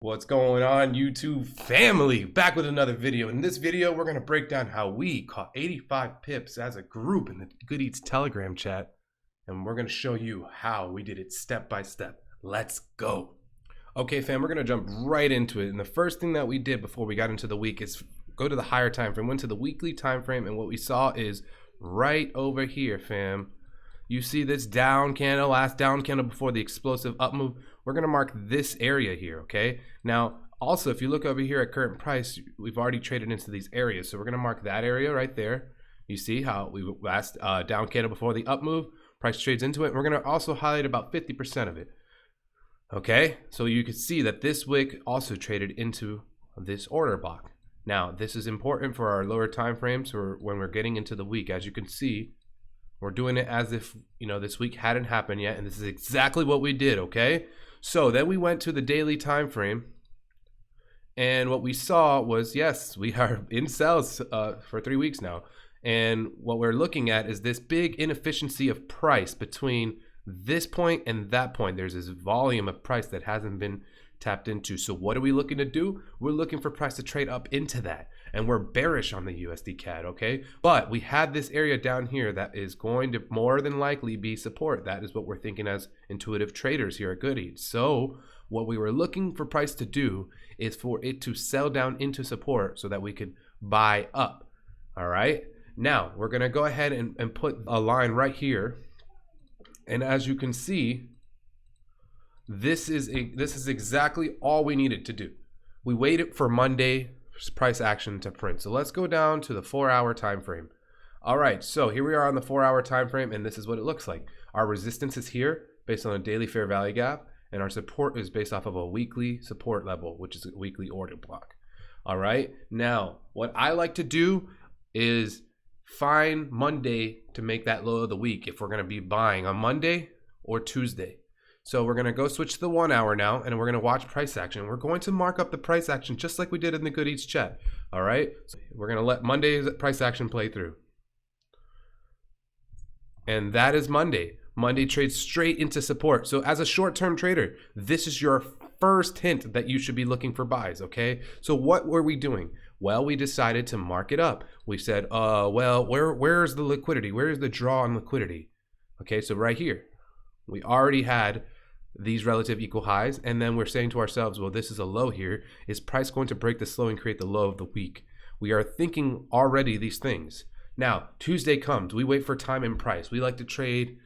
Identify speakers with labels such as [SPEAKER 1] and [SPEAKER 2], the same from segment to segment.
[SPEAKER 1] What's going on, YouTube family? Back with another video. In this video, we're going to break down how we caught 85 pips as a group in the Good Eats Telegram chat. And we're going to show you how we did it step by step. Let's go. Okay, fam, we're going to jump right into it. And the first thing that we did before we got into the week is go to the higher time frame. Went to the weekly time frame, and what we saw is right over here, fam. You see this down candle, last down candle before the explosive up move. We're gonna mark this area here, okay? Now, also, if you look over here at current price, we've already traded into these areas. So we're gonna mark that area right there. You see how we last down candle before the up move, price trades into it. We're gonna also highlight about 50% of it, okay? So you can see that this wick also traded into this order block. Now, this is important for our lower time frames or when we're getting into the week. As you can see, we're doing it as if, this week hadn't happened yet, and this is exactly what we did, okay? So then we went to the daily time frame, and what we saw was, yes, we are in sales for 3 weeks now, and what we're looking at is this big inefficiency of price between this point and that point. There's this volume of price that hasn't been tapped into. So what are we looking to do? We're looking for price to trade up into that, and we're bearish on the Usdcad, okay? But we had this area down here that is going to more than likely be support. That is what we're thinking as intuitive traders here at Good Eats. So what we were looking for price to do is for it to sell down into support so that we could buy up. All right, now we're gonna go ahead and put a line right here, and as you can see, this is exactly all we needed to do. We waited for Monday price action to print. So let's go down to the 4-hour time frame. All right, so here we are on the 4-hour time frame, and this is what it looks like. Our resistance is here based on a daily fair value gap, and our support is based off of a weekly support level, which is a weekly order block. All right, now what I like to do is find Monday to make that low of the week if we're going to be buying on Monday or Tuesday. So we're going to go switch to the 1 hour now, and we're going to watch price action. We're going to mark up the price action just like we did in the Good Eats chat. All right, so we're going to let Monday's price action play through. And that is Monday. Monday trades straight into support. So as a short-term trader, this is your first hint that you should be looking for buys, okay? So what were we doing? Well, we decided to mark it up. We said, well, where's the liquidity? Where is the draw on liquidity? Okay, so right here. We already had these relative equal highs, and then we're saying to ourselves, well, this is a low here. Is price going to break this low and create the low of the week? We are thinking already these things. Now, Tuesday comes. We wait for time and price. We like to trade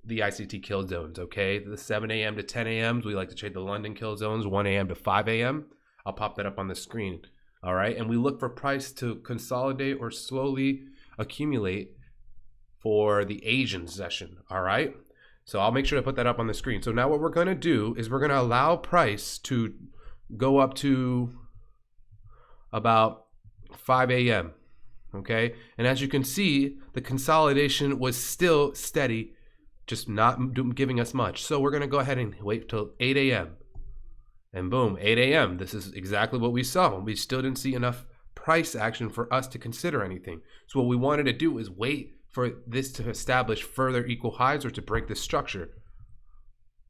[SPEAKER 1] the ICT kill zones, okay? The 7 a.m. to 10 a.m. We like to trade the London kill zones, 1 a.m. to 5 a.m. I'll pop that up on the screen, all right? And we look for price to consolidate or slowly accumulate for the Asian session, all right? So I'll make sure to put that up on the screen. So now what we're going to do is we're going to allow price to go up to about 5 a.m. Okay. And as you can see, the consolidation was still steady, just not giving us much. So we're going to go ahead and wait till 8 a.m. And boom, 8 a.m. This is exactly what we saw. We still didn't see enough price action for us to consider anything. So what we wanted to do is wait for this to establish further equal highs or to break the structure.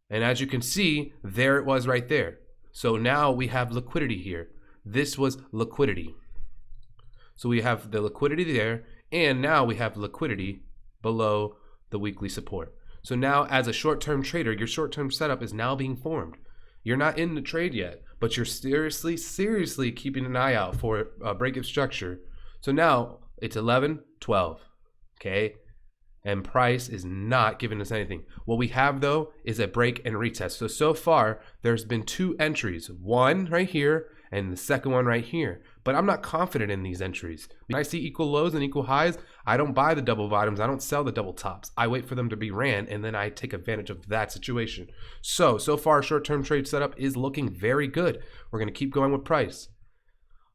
[SPEAKER 1] And as you can see, there it was right there. So now we have liquidity here. This was liquidity. So we have the liquidity there, and now we have liquidity below the weekly support. So now as a short-term trader, your short-term setup is now being formed. You're not in the trade yet, but you're seriously keeping an eye out for a break of structure. So now it's 11, 12. Okay, and price is not giving us anything. What we have though is a break and retest. So far there's been 2 entries, one right here and the second one right here, but I'm not confident in these entries. When I see equal lows and equal highs, I don't buy the double bottoms, I don't sell the double tops. I wait for them to be ran, and then I take advantage of that situation. So far short-term trade setup is looking very good. We're going to keep going with price.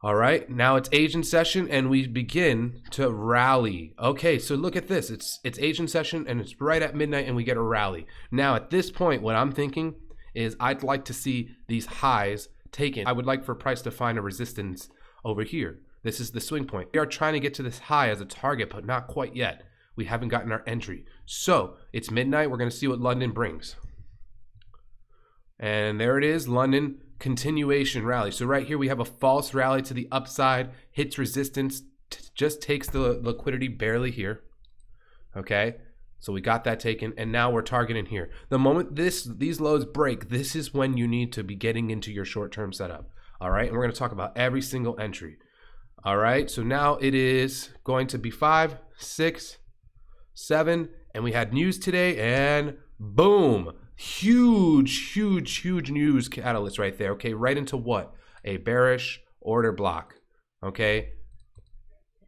[SPEAKER 1] All right, now it's Asian session, and we begin to rally. Okay, so look at this. It's Asian session, and it's right at midnight, and we get a rally. Now, at this point, what I'm thinking is I'd like to see these highs taken. I would like for price to find a resistance over here. This is the swing point. We are trying to get to this high as a target, but not quite yet. We haven't gotten our entry. So it's midnight. We're going to see what London brings. And there it is, London continuation rally. So right here we have a false rally to the upside, hits resistance, just takes the liquidity barely here. Okay, so we got that taken, and now we're targeting here. The moment these lows break, this is when you need to be getting into your short-term setup. All right, and we're going to talk about every single entry. All right, so now it is going to be 5, 6, 7, and we had news today, and boom, huge news catalyst right there. Okay, right into what? A bearish order block. Okay,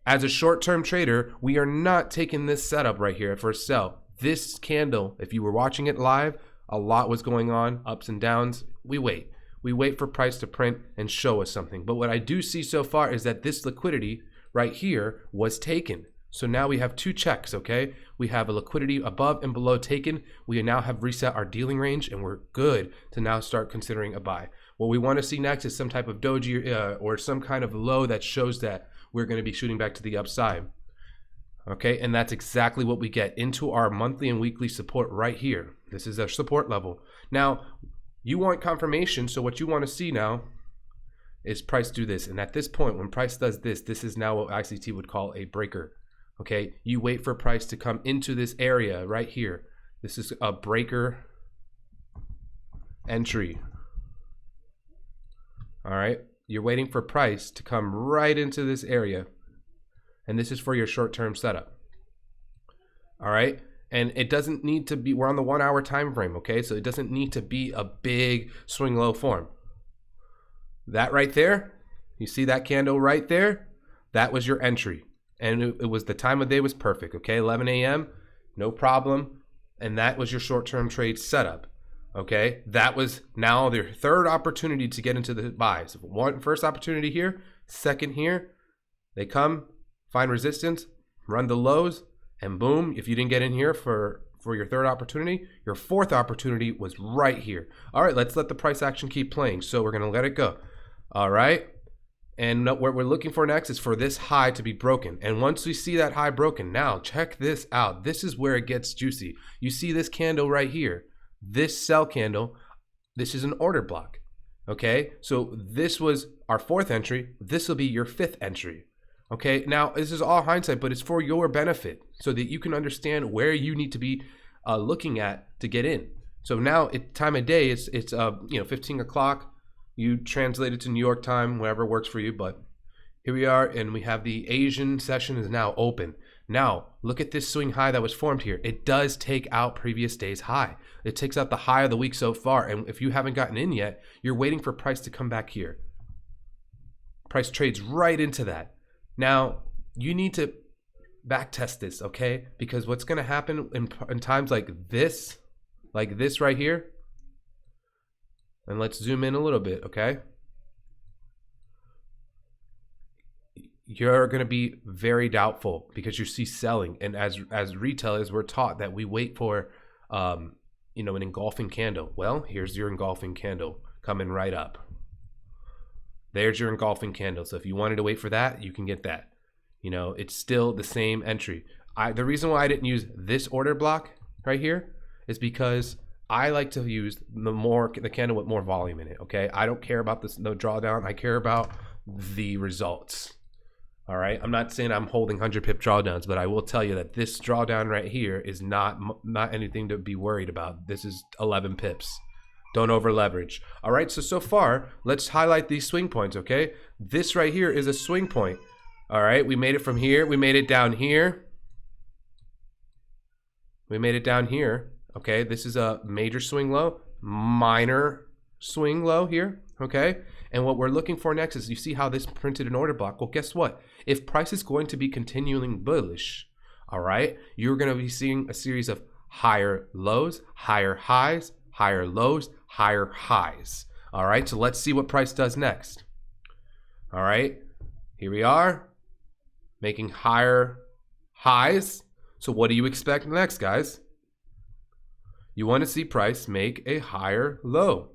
[SPEAKER 1] as a short-term trader, we are not taking this setup right here for a sell. This candle, if you were watching it live, a lot was going on, ups and downs. We wait for price to print and show us something. But what I do see so far is that this liquidity right here was taken. So now we have 2 checks, okay? We have a liquidity above and below taken. We now have reset our dealing range, and we're good to now start considering a buy. What we want to see next is some type of doji or some kind of low that shows that we're going to be shooting back to the upside. Okay, and that's exactly what we get into our monthly and weekly support right here. This is our support level. Now, you want confirmation, so what you want to see now is price do this. And at this point, when price does this, this is now what ICT would call a breaker. Okay, you wait for price to come into this area right here. This is a breaker entry. All right, you're waiting for price to come right into this area. And this is for your short-term setup. All right, and it doesn't need to be, we're on the 1 hour time frame, okay? So it doesn't need to be a big swing low form. That right there, you see that candle right there? That was your entry. And it was, the time of day was perfect, okay? 11 a.m., no problem. And that was your short-term trade setup, okay? That was now their third opportunity to get into the buys. First opportunity here, second here. They come, find resistance, run the lows, and boom, if you didn't get in here for your third opportunity, your fourth opportunity was right here. All right, let's let the price action keep playing. So we're going to let it go. All right. And what we're looking for next is for this high to be broken. And once we see that high broken, now check this out. This is where it gets juicy. You see this candle right here, this sell candle, this is an order block. Okay, so this was our fourth entry. This will be your fifth entry. Okay, now this is all hindsight, but it's for your benefit so that you can understand where you need to be looking at to get in. So now time of day, it's 15 o'clock. You translate it to New York time, whatever works for you. But here we are, and we have the Asian session is now open. Now look at this swing high that was formed here. It does take out previous day's high. It takes out the high of the week so far. And if you haven't gotten in yet, you're waiting for price to come back here. Price trades right into that. Now, you need to back test this, okay? Because what's going to happen in times like this right here, and let's zoom in a little bit, okay? You're going to be very doubtful because you see selling. And as retailers, we're taught that we wait for, an engulfing candle. Well, here's your engulfing candle coming right up. There's your engulfing candle. So if you wanted to wait for that, you can get that. It's still the same entry. The reason why I didn't use this order block right here is because I like to use the candle with more volume in it, okay? I don't care about no drawdown. I care about the results, all right? I'm not saying I'm holding 100 pip drawdowns, but I will tell you that this drawdown right here is not anything to be worried about. This is 11 pips. Don't over leverage. All right, so far, let's highlight these swing points, okay? This right here is a swing point. All right, we made it from here. We made it down here. We made it down here. Okay, this is a major swing low, minor swing low here, okay? And what we're looking for next is, you see how this printed an order block? Well, guess what? If price is going to be continuing bullish, all right, you're going to be seeing a series of higher lows, higher highs, higher lows, higher highs. All right, so let's see what price does next. All right, here we are, making higher highs. So what do you expect next, guys? You want to see price make a higher low.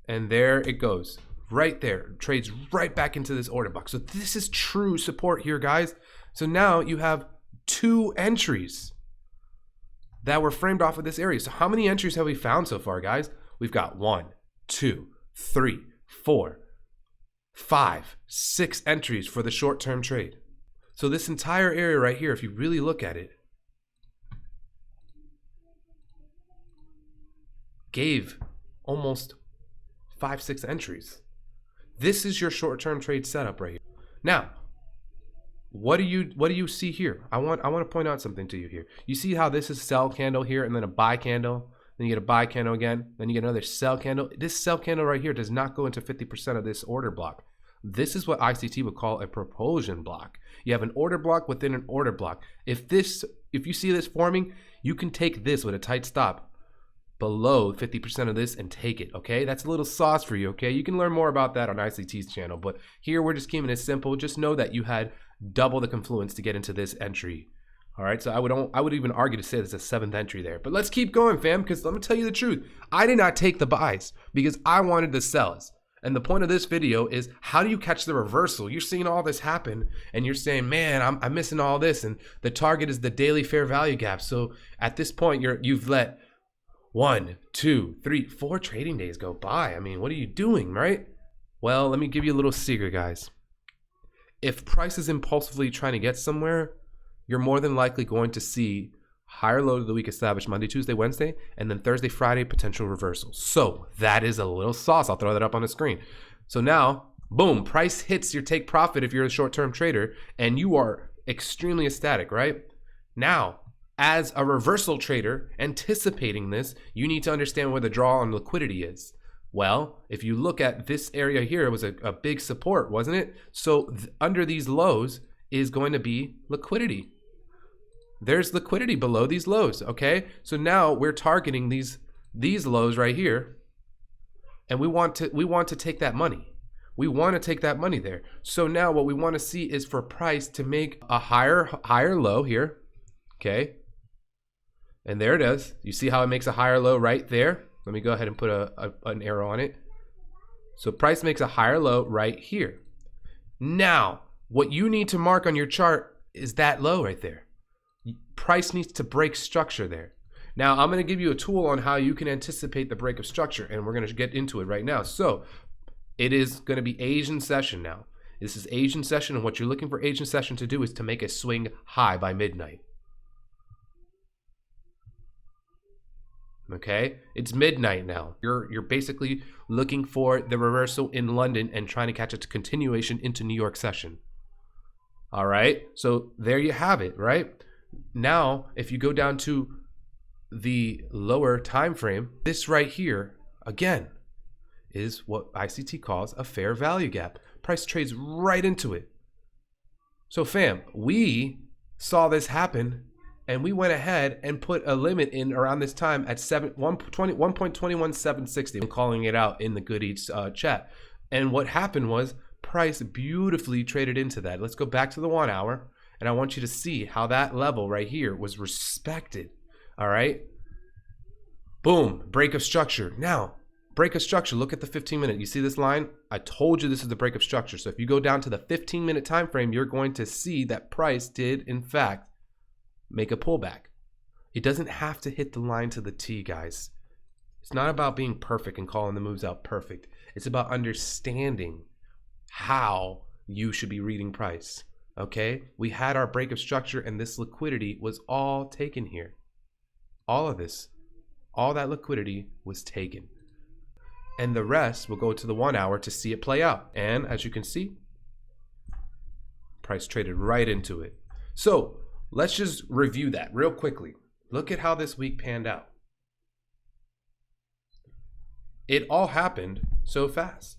[SPEAKER 1] And there it goes. Right there. Trades right back into this order box. So this is true support here, guys. So now you have 2 entries. that were framed off of this area. So how many entries have we found so far, guys? We've got 1, 2, 3, 4, 5, 6 entries for the short-term trade. So this entire area right here, if you really look at it, gave almost 5, 6 entries. This is your short-term trade setup right here. Now, what do you see here? I want to point out something to you here. You see how this is sell candle here and then a buy candle, then you get a buy candle again, then you get another sell candle. This sell candle right here does not go into 50% of this order block. This is what ICT would call a propulsion block. You have an order block within an order block. If you see this forming, you can take this with a tight stop below 50% of this and take it, okay? That's a little sauce for you, okay? You can learn more about that on ICT's channel, but here we're just keeping it simple. Just know that you had double the confluence to get into this entry. All right, so I would even argue to say there's a 7th entry there. But let's keep going, fam, because let me tell you the truth. I did not take the buys because I wanted the sells. And the point of this video is, how do you catch the reversal? You're seeing all this happen and you're saying, man, I'm missing all this, and the target is the daily fair value gap. So at this point, you've let 1, 2, 3, 4 trading days go by. I mean, what are you doing, right? Well, let me give you a little secret, guys. If price is impulsively trying to get somewhere, you're more than likely going to see higher low of the week established Monday, Tuesday, Wednesday, and then Thursday, Friday, potential reversals. So that is a little sauce. I'll throw that up on the screen. So now, boom, price hits your take profit if you're a short-term trader, and you are extremely ecstatic, right? Now, as a reversal trader, anticipating this, you need to understand where the draw on liquidity is. Well, if you look at this area here, it was a big support, wasn't it? So under these lows is going to be liquidity. There's liquidity below these lows, okay? So now we're targeting these lows right here, and we want to take that money. We want to take that money there. So now what we want to see is for price to make a higher low here, okay? And there it is. You see how it makes a higher low right there? Let me go ahead and put an arrow on it. So price makes a higher low right here. Now, what you need to mark on your chart is that low right there. Price needs to break structure there. Now, I'm going to give you a tool on how you can anticipate the break of structure, and we're going to get into it right now. So it is going to be Asian session now. This is Asian session, and what you're looking for Asian session to do is to make a swing high by midnight. Okay, it's midnight now. You're basically looking for the reversal in London and trying to catch its continuation into New York session. All right, so there you have it, right? Now, if you go down to the lower time frame, this right here, again, is what ICT calls a fair value gap. Price trades right into it. So fam, we saw this happen, and we went ahead and put a limit in around this time at 1.21760. I'm calling it out in the Good Eats chat. And what happened was price beautifully traded into that. Let's go back to the 1 hour, and I want you to see how that level right here was respected. All right. Boom, break of structure. Now, break of structure, look at the 15-minute. You see this line? I told you this is the break of structure. So if you go down to the 15-minute time frame, you're going to see that price did, in fact, make a pullback. It doesn't have to hit the line to the T, guys. It's not about being perfect and calling the moves out perfect. It's about understanding how you should be reading price. Okay? We had our break of structure, and this liquidity was all taken here. All of this, all that liquidity was taken. And the rest will go to the 1 hour to see it play out. And as you can see, price traded right into it. So let's just review that real quickly. Look at how this week panned out. It all happened so fast,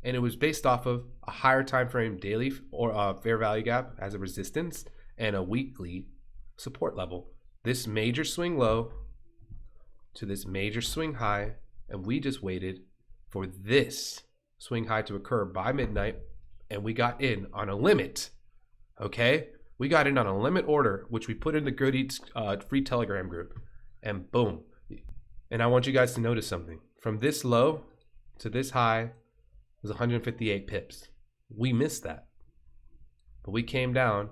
[SPEAKER 1] and it was based off of a higher time frame daily or fair value gap as a resistance and a weekly support level. This major swing low to this major swing high, and we just waited for this swing high to occur by midnight, and we got in on a limit. Okay? We got in on a limit order, which we put in the Good Eats free Telegram group, and boom. And I want you guys to notice something. From this low to this high was 158 pips. We missed that. But we came down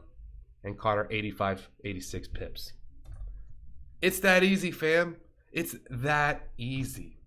[SPEAKER 1] and caught our 85, 86 pips. It's that easy, fam. It's that easy.